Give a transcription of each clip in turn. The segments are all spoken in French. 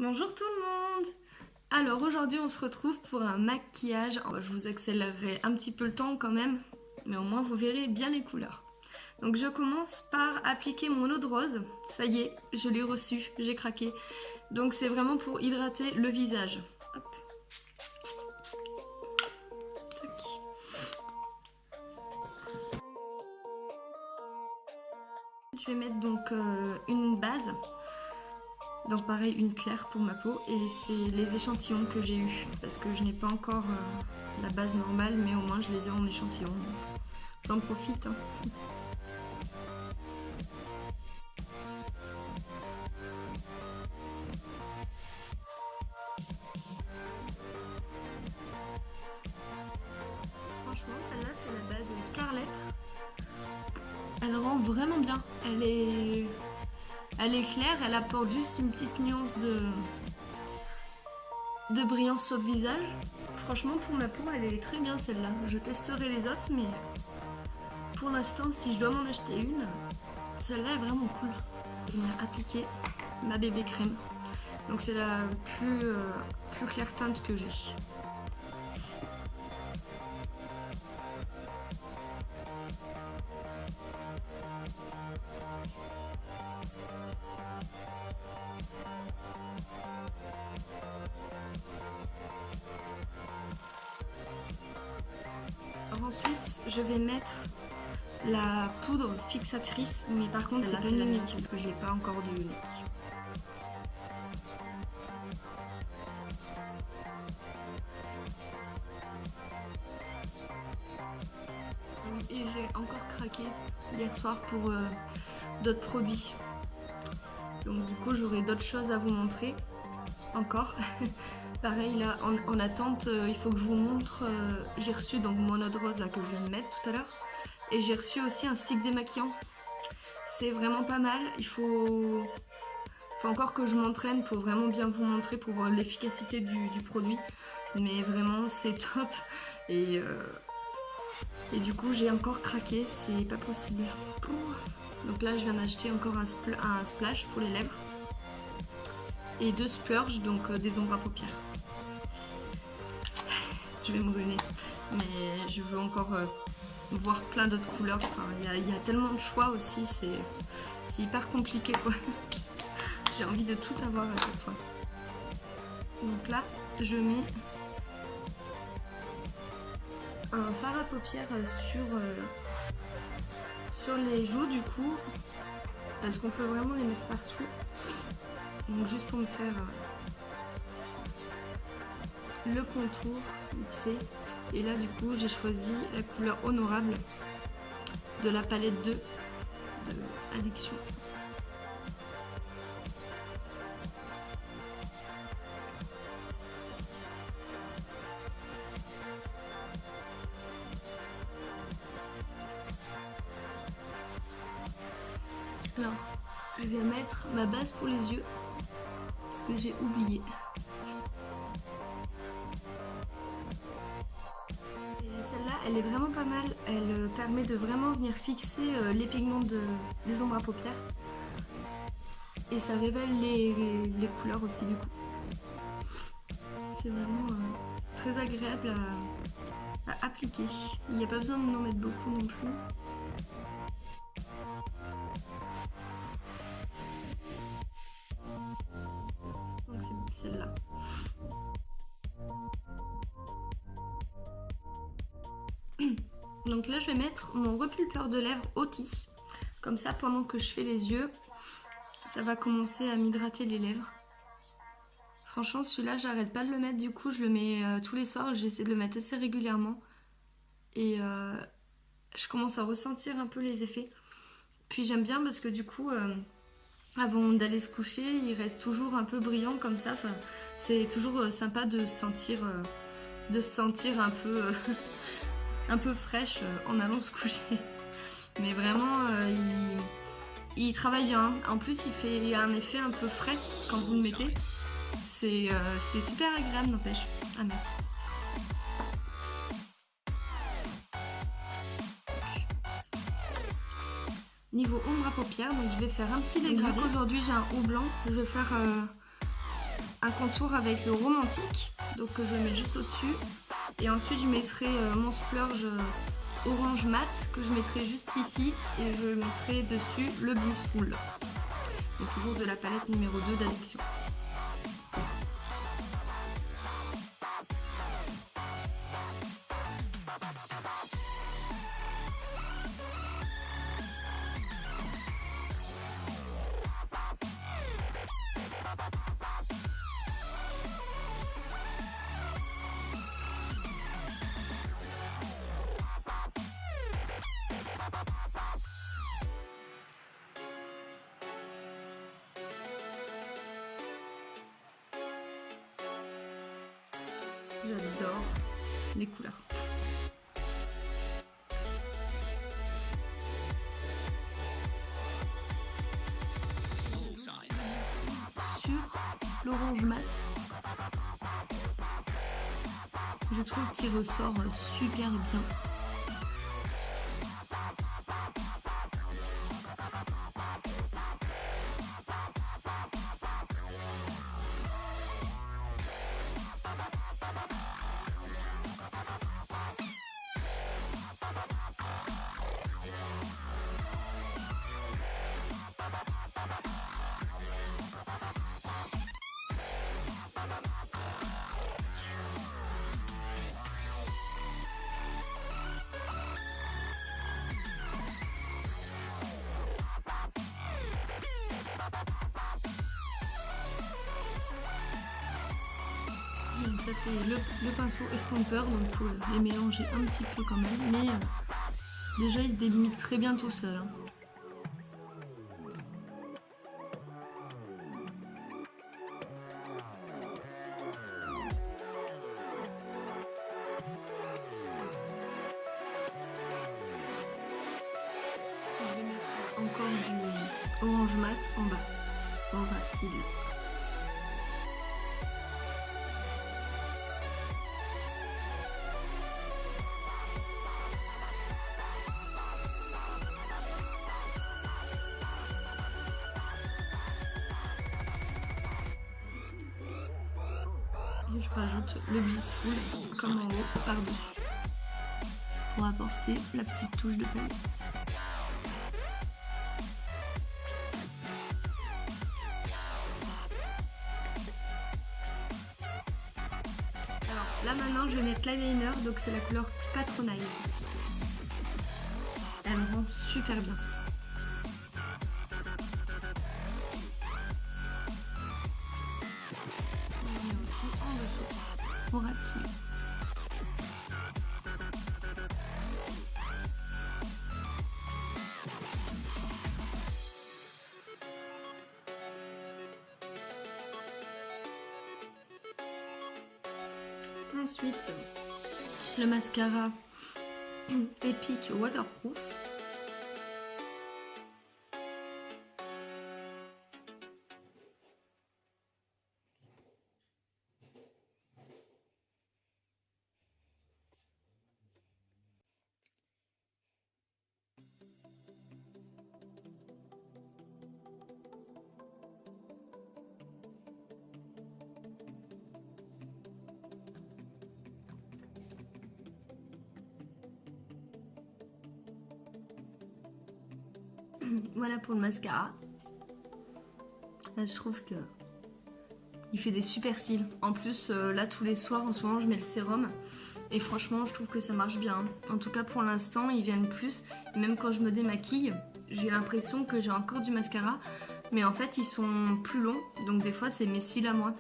Bonjour tout le monde! Alors aujourd'hui on se retrouve pour un maquillage. Je vous accélérerai un petit peu le temps quand même, mais au moins vous verrez bien les couleurs. Donc je commence par appliquer mon eau de rose. Ça y est, je l'ai reçu, j'ai craqué. Donc c'est vraiment pour hydrater le visage. Hop. Tac. Je vais mettre donc une base. Donc pareil, une claire pour ma peau, et c'est les échantillons que j'ai eu parce que je n'ai pas encore la base normale, mais au moins je les ai en échantillon. J'en profite. Hein. Franchement, celle-là c'est la base Scarlett. Elle rend vraiment bien. Elle est claire, elle apporte juste une petite nuance de brillance sur le visage. Franchement, pour ma peau, elle est très bien celle-là. Je testerai les autres, mais pour l'instant, si je dois m'en acheter une, celle-là est vraiment cool. Je vais appliquer ma bébé crème. Donc c'est la plus claire teinte que j'ai. Ensuite, je vais mettre la poudre fixatrice, mais par contre c'est pas une unique parce que je l'ai pas encore de unique. Et j'ai encore craqué hier soir pour d'autres produits. Donc du coup j'aurai d'autres choses à vous montrer encore. Pareil là en attente, il faut que je vous montre, j'ai reçu donc mon eau de rose là que je viens de mettre tout à l'heure, et j'ai reçu aussi un stick démaquillant. C'est vraiment pas mal, il faut encore que je m'entraîne pour vraiment bien vous montrer, pour voir l'efficacité du produit, mais vraiment c'est top, et du coup j'ai encore craqué, c'est pas possible. Donc là je viens d'acheter encore un splash pour les lèvres et 2 splurges, donc des ombres à paupières. Je vais me ruiner, mais je veux encore voir plein d'autres couleurs. Enfin, il y a tellement de choix aussi, c'est hyper compliqué quoi. J'ai envie de tout avoir à chaque fois. Donc là, je mets un fard à paupières sur les joues du coup, parce qu'on peut vraiment les mettre partout. Donc juste pour me faire le contour vite fait. Et là du coup j'ai choisi la couleur honorable de la palette 2 de Addiction. Alors je vais mettre ma base pour les yeux, ce que j'ai oublié. Celle-là, elle est vraiment pas mal, elle permet de vraiment venir fixer les pigments des ombres à paupières. Et ça révèle les couleurs aussi du coup. C'est vraiment très agréable à appliquer. Il n'y a pas besoin d'en mettre beaucoup non plus. Donc c'est celle-là. Donc là je vais mettre mon repulpeur de lèvres Oti. Comme ça pendant que je fais les yeux, ça va commencer à m'hydrater les lèvres. Franchement celui-là j'arrête pas de le mettre, du coup je le mets tous les soirs, j'essaie de le mettre assez régulièrement. Et je commence à ressentir un peu les effets. Puis j'aime bien parce que du coup, avant d'aller se coucher, il reste toujours un peu brillant comme ça. Enfin, c'est toujours sympa de se sentir un peu... un peu fraîche en allant se coucher. Mais vraiment, il travaille bien. En plus, il y a un effet un peu frais quand vous le mettez. C'est super agréable, n'empêche, à mettre. Niveau ombre à paupières, donc je vais faire un petit dégradé. Aujourd'hui, j'ai un haut blanc. Je vais faire un contour avec le romantique, donc je vais mettre juste au-dessus. Et ensuite je mettrai mon splurge orange mat que je mettrai juste ici et je mettrai dessus le Blissful. Donc toujours de la palette numéro 2 d'Addiction. J'adore les couleurs. Sur l'orange mat, je trouve qu'il ressort super bien. Donc ça c'est le pinceau estompeur, donc faut les mélanger un petit peu quand même, mais déjà il se délimite très bien tout seul. Hein. Je vais mettre encore du orange mat en bas, au ras de cils. Et je rajoute le Blissful comme en haut par-dessus pour apporter la petite touche de paillettes. Alors là maintenant je vais mettre l'eyeliner, donc c'est la couleur Patronaille. Elle rend super bien. Au ras de cils. Ensuite, le mascara Epic Waterproof. Voilà pour le mascara. Là, je trouve que il fait des super cils. En plus, là tous les soirs en ce moment, je mets le sérum et franchement, je trouve que ça marche bien. En tout cas, pour l'instant, ils viennent plus. Même quand je me démaquille, j'ai l'impression que j'ai encore du mascara, mais en fait, ils sont plus longs. Donc des fois, c'est mes cils à moi.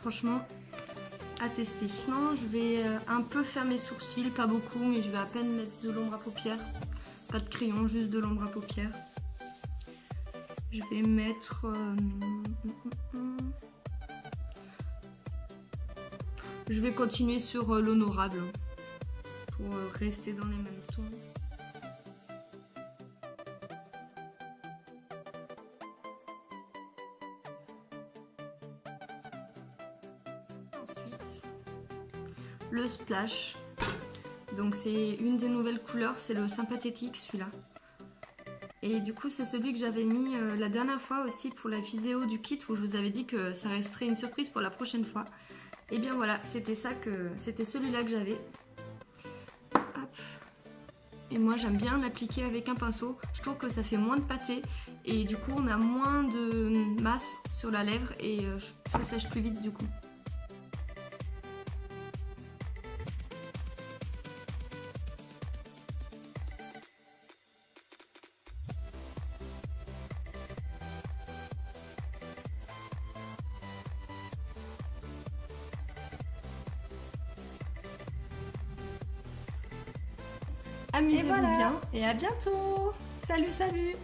Franchement, à tester. Non, je vais un peu faire mes sourcils, pas beaucoup, mais je vais à peine mettre de l'ombre à paupières. Pas de crayon, juste de l'ombre à paupières. Je vais mettre... Je vais continuer sur l'honorable pour rester dans les mêmes tons. Ensuite, le splash. Donc c'est une des nouvelles couleurs, c'est le sympathétique celui-là. Et du coup, c'est celui que j'avais mis la dernière fois aussi pour la vidéo du kit où je vous avais dit que ça resterait une surprise pour la prochaine fois. Et bien voilà, c'était celui-là que j'avais. Hop. Et moi j'aime bien l'appliquer avec un pinceau. Je trouve que ça fait moins de pâté et du coup on a moins de masse sur la lèvre et ça sèche plus vite du coup. Amusez-vous bien et à bientôt. Salut, salut.